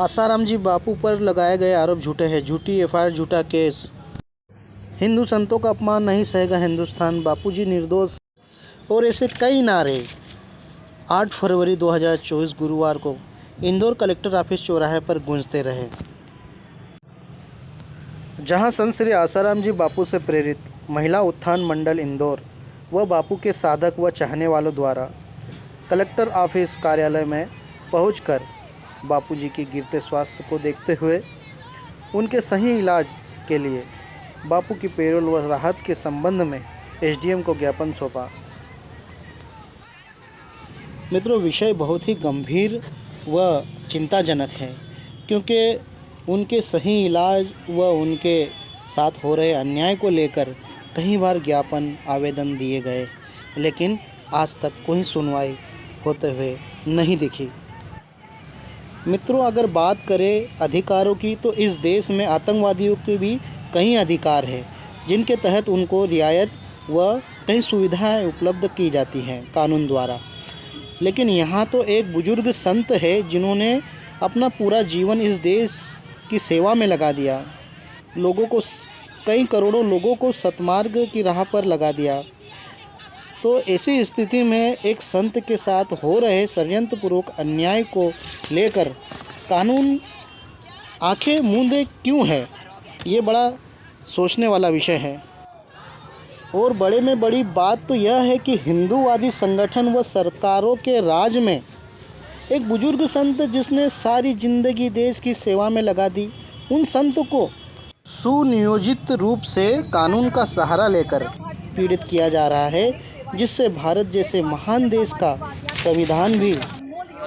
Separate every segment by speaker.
Speaker 1: आसाराम जी बापू पर लगाए गए आरोप झूठे हैं, झूठी एफआईआर, झूठा केस। हिंदू संतों का अपमान नहीं सहेगा हिंदुस्तान, बापूजी निर्दोष और ऐसे कई नारे 8 फरवरी 2024 गुरुवार को इंदौर कलेक्टर ऑफिस चौराहे पर गूंजते रहे, जहां संत श्री आसाराम जी बापू से प्रेरित महिला उत्थान मंडल इंदौर व बापू के साधक व चाहने वालों द्वारा कलेक्टर ऑफिस कार्यालय में पहुंचकर बापूजी की गिरते स्वास्थ्य को देखते हुए उनके सही इलाज के लिए बापू की पेरोल व राहत के संबंध में एसडीएम को ज्ञापन सौंपा। मित्रों, विषय बहुत ही गंभीर व चिंताजनक है, क्योंकि उनके सही इलाज व उनके साथ हो रहे अन्याय को लेकर कई बार ज्ञापन आवेदन दिए गए, लेकिन आज तक कोई सुनवाई होते हुए नहीं दिखी। मित्रों, अगर बात करें अधिकारों की, तो इस देश में आतंकवादियों के भी कई अधिकार हैं, जिनके तहत उनको रियायत व कई सुविधाएं उपलब्ध की जाती हैं कानून द्वारा। लेकिन यहाँ तो एक बुजुर्ग संत है जिन्होंने अपना पूरा जीवन इस देश की सेवा में लगा दिया, लोगों को, कई करोड़ों लोगों को सतमार्ग की राह पर लगा दिया। तो ऐसी स्थिति में एक संत के साथ हो रहे षड्यंत्रपूर्वक अन्याय को लेकर कानून आंखें मूंदे क्यों है, ये बड़ा सोचने वाला विषय है। और बड़े में बड़ी बात तो यह है कि हिंदूवादी संगठन व सरकारों के राज में एक बुजुर्ग संत जिसने सारी जिंदगी देश की सेवा में लगा दी, उन संत को सुनियोजित रूप से कानून का सहारा लेकर पीड़ित किया जा रहा है, जिससे भारत जैसे महान देश का संविधान भी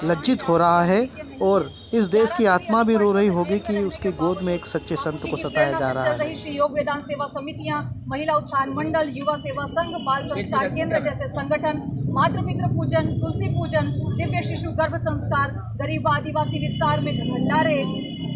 Speaker 1: लज्जित हो रहा है और इस देश की आत्मा भी रो रही होगी कि उसके गोद में एक सच्चे संत को सताया जा रहा है।
Speaker 2: श्री योग वेदांत सेवा समितियां, महिला उत्थान मंडल, युवा सेवा संघ, बाल संस्कार केंद्र जैसे संगठन, मातृपितृ पूजन, तुलसी पूजन, दिव्य शिशु गर्भ संस्कार, गरीब आदिवासी विस्तार में भंडारे,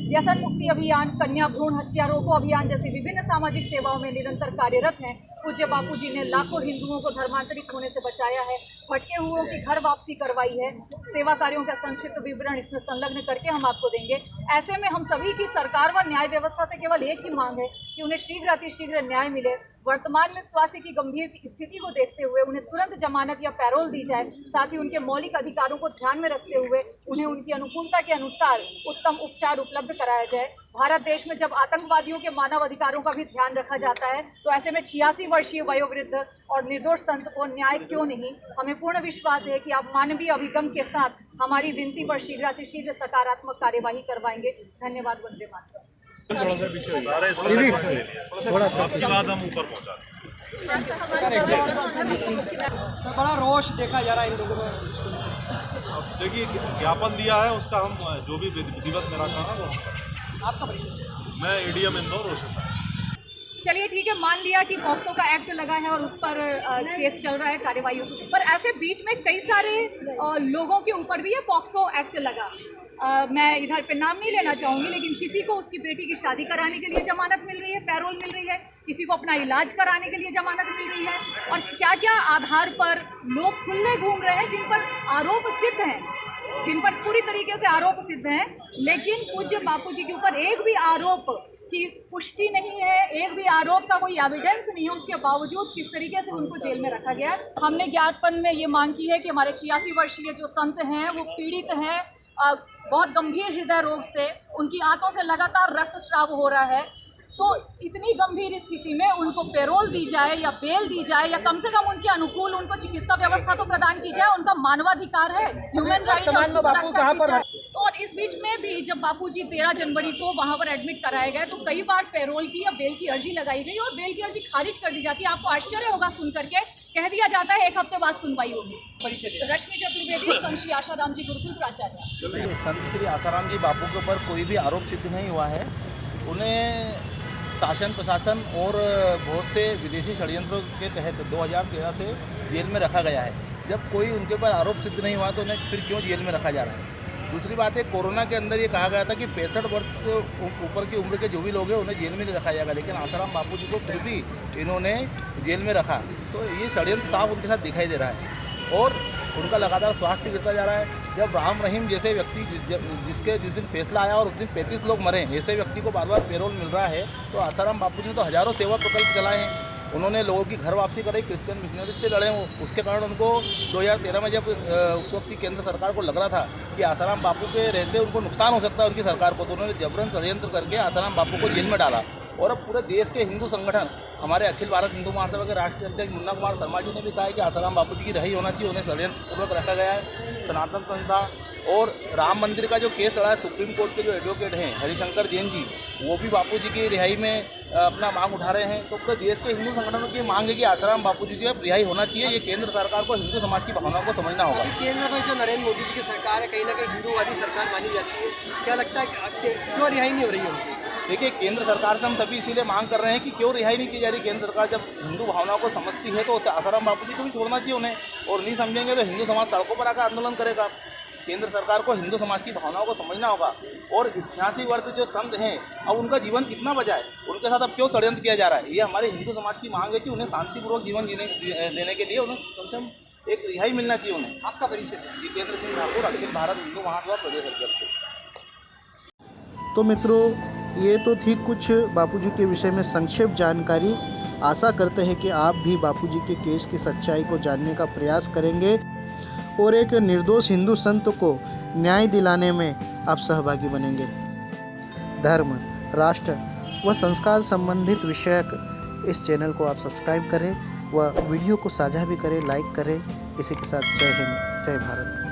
Speaker 2: व्यसन मुक्ति अभियान, कन्या भ्रूण हत्या रोको अभियान जैसी विभिन्न सामाजिक सेवाओं में निरंतर कार्यरत हैं। पूज्य बापूजी ने लाखों हिंदुओं को धर्मांतरित होने से बचाया है, भटके हुओं की घर वापसी करवाई है। सेवा कार्यों का संक्षिप्त विवरण इसमें संलग्न करके हम आपको देंगे। ऐसे में हम सभी की सरकार व न्याय व्यवस्था से केवल एक ही मांग है कि उन्हें शीघ्र अतिशीघ्र न्याय मिले। वर्तमान में स्वास्थ्य की गंभीर स्थिति को देखते हुए उन्हें तुरंत जमानत या पैरोल दी जाए। साथ ही उनके मौलिक अधिकारों को ध्यान में रखते हुए उन्हें उनकी अनुकूलता के अनुसार उत्तम उपचार उपलब्ध कराया जाए। भारत देश में जब आतंकवादियों के मानव अधिकारों का भी ध्यान रखा जाता है, तो ऐसे में 86 वर्षीय वयोवृद्ध और निर्दोष संत को न्याय क्यों नहीं। हमें पूर्ण विश्वास है कि आप मानवीय अभिगम के साथ हमारी विनती पर शीघ्र अतिशीघ्र सकारात्मक कार्यवाही करवाएंगे। धन्यवाद। वंदे मातरम।
Speaker 3: बड़ा रोष देखा जा रहा है इन लोगों में।
Speaker 4: अब देखिए, ज्ञापन दिया है, उसका हम जो भी विधिवत मेरा काम है वो
Speaker 3: आपका परिचय?
Speaker 4: मैं एडीएम इंदौर रोशन।
Speaker 2: चलिए ठीक है, मान लिया कि पॉक्सो का एक्ट लगा है और उस पर केस चल रहा है, कार्यवाही, पर ऐसे बीच में कई सारे लोगों के ऊपर भी ये पॉक्सो एक्ट लगा। मैं इधर पे नाम नहीं लेना चाहूँगी, लेकिन किसी को उसकी बेटी की शादी कराने के लिए जमानत मिल रही है, पैरोल मिल रही है, किसी को अपना इलाज कराने के लिए जमानत मिल रही है, और क्या क्या आधार पर लोग खुले घूम रहे हैं जिन पर आरोप सिद्ध हैं, जिन पर पूरी तरीके से आरोप सिद्ध हैं, लेकिन पूज्य बापूजी के ऊपर एक भी आरोप की पुष्टि नहीं है, एक भी आरोप का कोई एविडेंस नहीं है। उसके बावजूद किस तरीके से उनको जेल में रखा गया। हमने ज्ञापन में ये मांग की है कि हमारे 86 वर्षीय जो संत हैं वो पीड़ित हैं बहुत गंभीर हृदय रोग से, उनकी आंतों से लगातार रक्तस्राव हो रहा है। तो इतनी गंभीर स्थिति में उनको पैरोल दी जाए या बेल दी जाए, या कम से कम उनके अनुकूल उनको चिकित्सा व्यवस्था तो प्रदान की जाए। उनका मानवाधिकार है, ह्यूमन राइट है, उसकी रक्षा की जाए। तो और इस बीच में भी जब बापूजी 13 जनवरी को वहां पर एडमिट कराए गए, तो कई बार पैरोल की या बेल की अर्जी लगाई गई और बेल की अर्जी खारिज कर दी जाती है। आपको आश्चर्य होगा सुन करके, कह दिया जाता है 1 हफ्ते बाद सुनवाई होगी। रश्मि चतुर्वेदी, संत श्री आसाराम जी गुरुकुल प्राचार्य।
Speaker 5: संत श्री आसाराम जी बापू के ऊपर कोई भी आरोप सिद्ध नहीं हुआ है। उन्हें शासन प्रशासन और बहुत से विदेशी षड्यंत्रों के तहत 2013 से जेल में रखा गया है। जब कोई उनके ऊपर आरोप सिद्ध नहीं हुआ तो उन्हें फिर क्यों जेल में रखा जा रहा है। दूसरी बात है, कोरोना के अंदर ये कहा गया था कि 65 वर्ष से ऊपर की उम्र के जो भी लोग हैं उन्हें जेल में नहीं रखा जाएगा, लेकिन आसाराम बापू जी को फिर भी इन्होंने जेल में रखा। तो ये षड्यंत्र साफ उनके साथ दिखाई दे रहा है और उनका लगातार स्वास्थ्य गिरता जा रहा है। जब राम रहीम जैसे व्यक्ति जिस दिन फैसला आया और उस दिन 35 लोग मरे, ऐसे व्यक्ति को बार बार पेरोल मिल रहा है, तो आसाराम बापू जी ने तो हज़ारों सेवा प्रकल्प चलाए हैं। उन्होंने लोगों की घर वापसी कराई, क्रिश्चियन मिशनरी से लड़े वो, उसके कारण उनको 2013 में जब उस वक्त की केंद्र सरकार को लग रहा था कि आसाराम बापू के रहते उनको नुकसान हो सकता है उनकी सरकार को, तो उन्होंने जबरन षड्यंत्र करके आसाराम बापू को जेल में डाला। और अब पूरे देश के हिंदू संगठन, हमारे अखिल भारत हिंदू महासभा के राष्ट्रीय अध्यक्ष मुन्ना कुमार शर्मा जी ने भी कहा है कि आसाराम बापू जी की रिहाई होना चाहिए, उन्हें षड्यंत्रपूर्वक रखा गया है। सनातन संस्था और राम मंदिर का जो केस लड़ा है, सुप्रीम कोर्ट के जो एडवोकेट हैं हरिशंकर जैन जी, वो भी बापू जी की रिहाई में अपना मांग उठा रहे हैं। तो पूरे देश के हिंदू संगठनों की मांग है कि आसाराम बापू जी की अब रिहाई होना चाहिए। ये केंद्र सरकार को हिंदू समाज की भावनाओं को समझना होगा।
Speaker 3: केंद्र में जो नरेंद्र मोदी जी की सरकार है, कहीं ना कहीं हिंदूवादी सरकार मानी जाती है, क्या लगता है कि क्यों रिहाई नहीं हो रही है उनकी?
Speaker 5: देखिए, केंद्र सरकार से हम सभी इसीलिए मांग कर रहे हैं कि क्यों रिहाई नहीं की जा रही। केंद्र सरकार जब हिंदू भावनाओं को समझती है तो आसाराम बापू जी को भी छोड़ना चाहिए उन्हें, और नहीं समझेंगे तो हिंदू समाज सड़कों पर आकर आंदोलन करेगा। केंद्र सरकार को हिंदू समाज की भावनाओं को समझना होगा। और 88 वर्ष जो संत हैं, अब उनका जीवन कितना बचा है, उनके साथ अब क्यों षड्यंत्र किया जा रहा है। ये हमारे हिंदू समाज की मांग है कि उन्हें शांतिपूर्वक जीवन देने के लिए उन्हें कम से कम एक रिहाई मिलना चाहिए उन्हें।
Speaker 3: आपका परिचय?
Speaker 5: जितेंद्र सिंह ठाकुर, अखिल भारत हिंदू महासभा प्रदेश अध्यक्ष।
Speaker 1: तो मित्रों, ये तो थी कुछ बापूजी के विषय में संक्षिप्त जानकारी। आशा करते हैं कि आप भी बापूजी के केस की सच्चाई को जानने का प्रयास करेंगे और एक निर्दोष हिंदू संत को न्याय दिलाने में आप सहभागी बनेंगे। धर्म, राष्ट्र व संस्कार संबंधित विषयक इस चैनल को आप सब्सक्राइब करें व वीडियो को साझा भी करें, लाइक करें। इसी के साथ जय हिंद, जय भारत।